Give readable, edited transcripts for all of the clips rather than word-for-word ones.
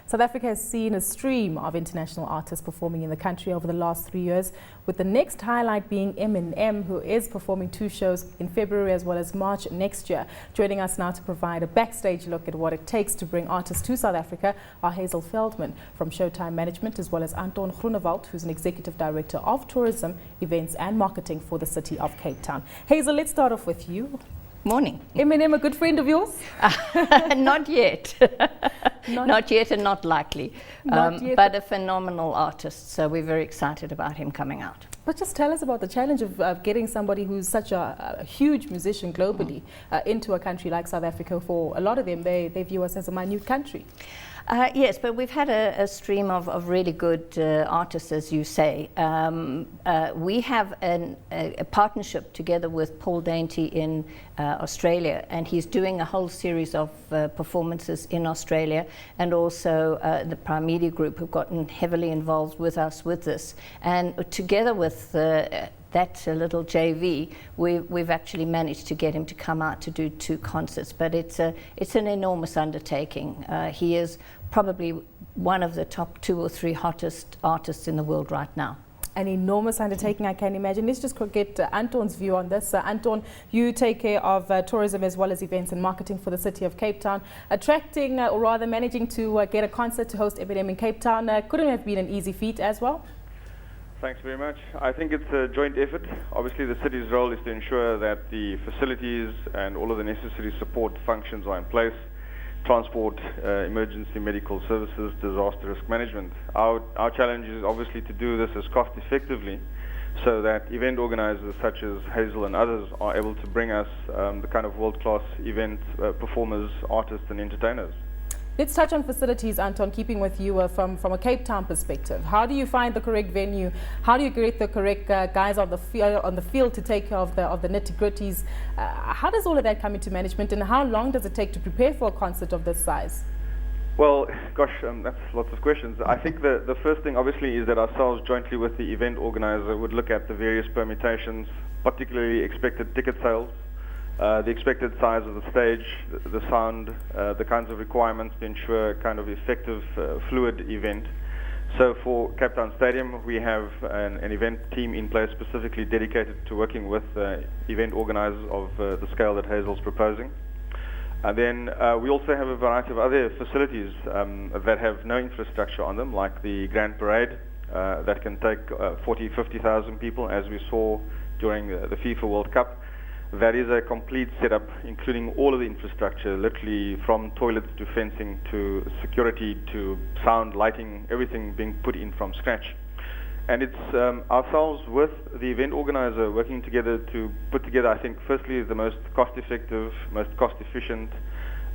South Africa has seen a stream of international artists performing in the country over the last 3 years, with the next highlight being Eminem, who is performing 2 shows in February as well as March next year. Joining us now to provide a backstage look at what it takes to bring artists to South Africa are Hazel Feldman from Showtime Management, as well as Anton Groenewald, who's an Executive Director of Tourism, Events and Marketing for the city of Cape Town. Hazel, let's start off with you. Morning. Eminem, a good friend of yours? Not yet. Not yet and not likely. But a phenomenal artist, so we're very excited about him coming out. But just tell us about the challenge of getting somebody who's such a huge musician globally into a country like South Africa. For a lot of them, they view us as a minute country. Yes, but we've had a stream of really good artists, as you say. We have a partnership together with Paul Dainty in Australia, and he's doing a whole series of performances in Australia, and also the Prime Media Group have gotten heavily involved with us with this. And together with that little JV, we've actually managed to get him to come out to do 2 concerts, but it's an enormous undertaking. He is probably one of the top 2 or 3 hottest artists in the world right now. An enormous undertaking, I can imagine. Let's just get Anton's view on this. Anton, you take care of tourism as well as events and marketing for the city of Cape Town. Attracting, or rather managing to get a concert to host Eminem in Cape Town couldn't have been an easy feat as well. Thanks very much. I think it's a joint effort. Obviously, the city's role is to ensure that the facilities and all of the necessary support functions are in place. Transport, emergency medical services, disaster risk management. Our challenge is obviously to do this as cost effectively, so that event organizers such as Hazel and others are able to bring us the kind of world-class event performers, artists and entertainers. Let's touch on facilities, Anton, keeping with you from a Cape Town perspective. How do you find the correct venue? How do you get the correct guys on the field to take care of the nitty-gritties? How does all of that come into management, and how long does it take to prepare for a concert of this size? Well, gosh, that's lots of questions. I think the first thing, obviously, is that ourselves, jointly with the event organizer, would look at the various permutations, particularly expected ticket sales, the expected size of the stage, the sound, the kinds of requirements to ensure a kind of effective, fluid event. So for Cape Town Stadium, we have an event team in place specifically dedicated to working with event organizers of the scale that Hazel's proposing. And then we also have a variety of other facilities that have no infrastructure on them, like the Grand Parade, that can take 40,000, 50,000 people, as we saw during the FIFA World Cup. That is a complete setup, including all of the infrastructure, literally from toilets to fencing to security to sound, lighting, everything being put in from scratch. And it's ourselves with the event organizer working together to put together, I think, firstly, the most cost-effective, most cost-efficient,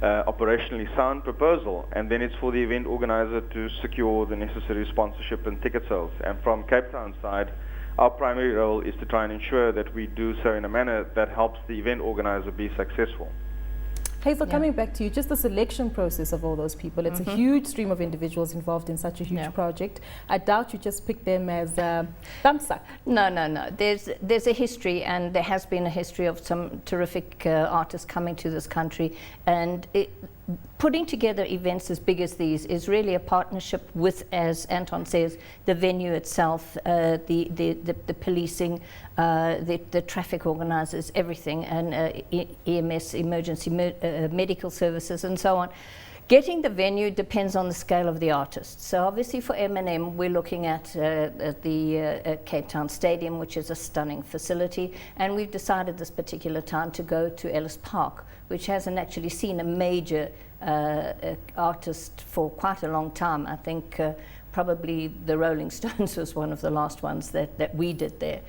operationally sound proposal. And then it's for the event organizer to secure the necessary sponsorship and ticket sales. And from Cape Town's side, our primary role is to try and ensure that we do so in a manner that helps the event organizer be successful. Hazel, coming back to you, just the selection process of all those people. It's a huge stream of individuals involved in such a huge project. I doubt you just pick them as thumbsuck. No. There's a history, and there has been a history of some terrific artists coming to this country, and putting together events as big as these is really a partnership with, as Anton says, the venue itself, the policing, the traffic organisers, everything, and EMS, emergency medical services, and so on. Getting the venue depends on the scale of the artist. So obviously for Eminem, we're looking at the Cape Town Stadium, which is a stunning facility, and we've decided this particular time to go to Ellis Park, which hasn't actually seen a major artist for quite a long time. I think probably the Rolling Stones was one of the last ones that we did there.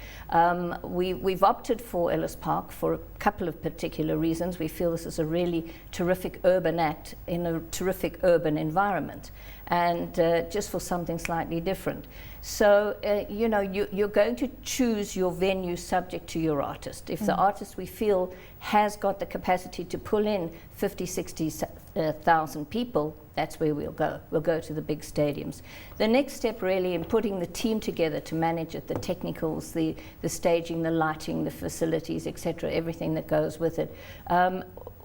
We've opted for Ellis Park for a couple of particular reasons. We feel this is a really terrific urban act in a terrific urban environment, and just for something slightly different. So, you're going to choose your venue subject to your artist. If the artist we feel has got the capacity to pull in 50, 60,000 people, that's where we'll go. We'll go to the big stadiums. The next step really in putting the team together to manage it, the technicals, the staging, the lighting, the facilities, etc., everything that goes with it.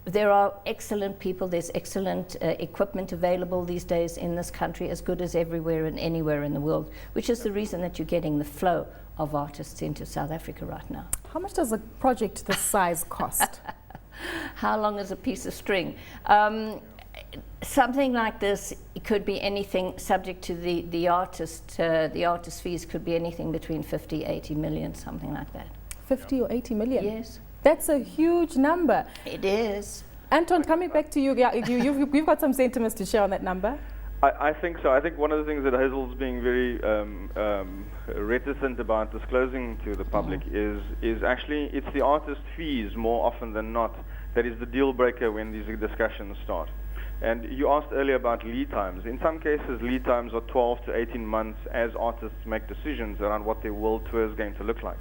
there are excellent people, there's excellent equipment available these days in this country, as good as everywhere and anywhere in the world, which is the reason that you're getting the flow of artists into South Africa right now. How much does a project this size cost? How long is a piece of string? Something like this, it could be anything subject to the artist fees could be anything between 50, 80 million, something like that. 50 or 80 million? Yes. That's a huge number. It is. Anton, coming back to you, you've got some sentiments to share on that number. I think so. I think one of the things that Hazel's being very reticent about disclosing to the public is actually it's the artist fees more often than not that is the deal breaker when these discussions start. And you asked earlier about lead times. In some cases, lead times are 12 to 18 months as artists make decisions around what their world tour is going to look like.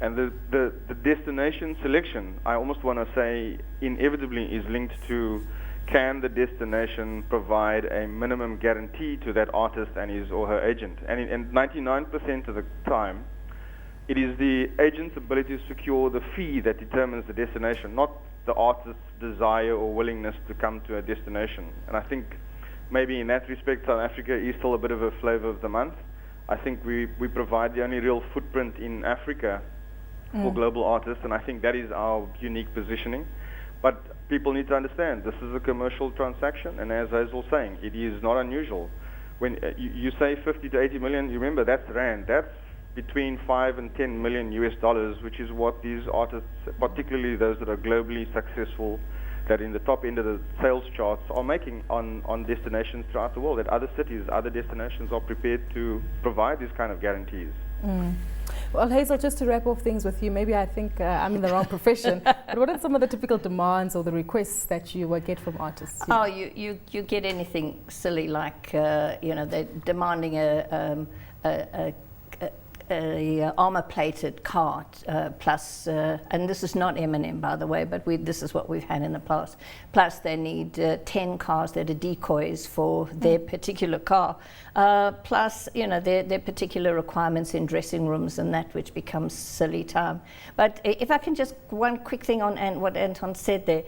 And the destination selection, I almost want to say, inevitably is linked to, can the destination provide a minimum guarantee to that artist and his or her agent? And 99% of the time, it is the agent's ability to secure the fee that determines the destination, not the artist's desire or willingness to come to a destination. And I think maybe in that respect, South Africa is still a bit of a flavor of the month. I think we provide the only real footprint in Africa for global artists, and I think that is our unique positioning. But people need to understand this is a commercial transaction, and as Hazel was saying, it is not unusual. When you say 50 to 80 million, you remember that's rand. That's between 5 and 10 million US dollars, which is what these artists, particularly those that are globally successful, that in the top end of the sales charts are making on destinations throughout the world, that other cities, other destinations are prepared to provide these kind of guarantees. Well, Hazel, just to wrap off things with you, maybe I think I'm in the wrong profession, but what are some of the typical demands or the requests that you get from artists? Oh, you get anything silly like, they're demanding a armor-plated car, plus, and this is not Eminem, by the way, but this is what we've had in the past. Plus, they need 10 cars that are decoys for their particular car. Plus, their particular requirements in dressing rooms and that, which becomes silly time. But if I can just, one quick thing on what Anton said there,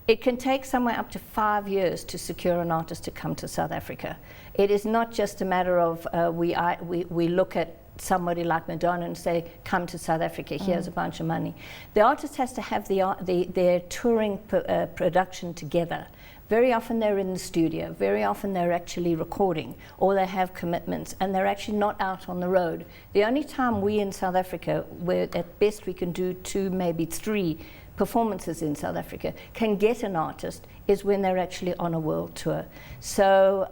it can take somewhere up to 5 years to secure an artist to come to South Africa. It is not just a matter of we look at somebody like Madonna and say, come to South Africa, here's a bunch of money. The artist has to have their touring production together. Very often they're in the studio, very often they're actually recording, or they have commitments, and they're actually not out on the road. The only time we in South Africa, where at best we can do 2, maybe 3 performances in South Africa, can get an artist is when they're actually on a world tour. So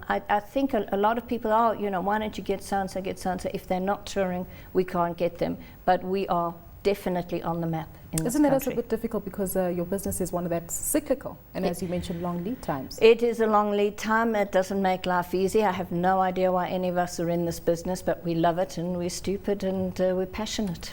I think a lot of people are, why don't you get so-and-so, get so-and-so. If they're not touring, we can't get them. But we are definitely on the map in this country. Isn't that also a bit difficult because your business is one that's cyclical, and as you mentioned, long lead times? It is a long lead time. It doesn't make life easy. I have no idea why any of us are in this business, but we love it, and we're stupid, and we're passionate.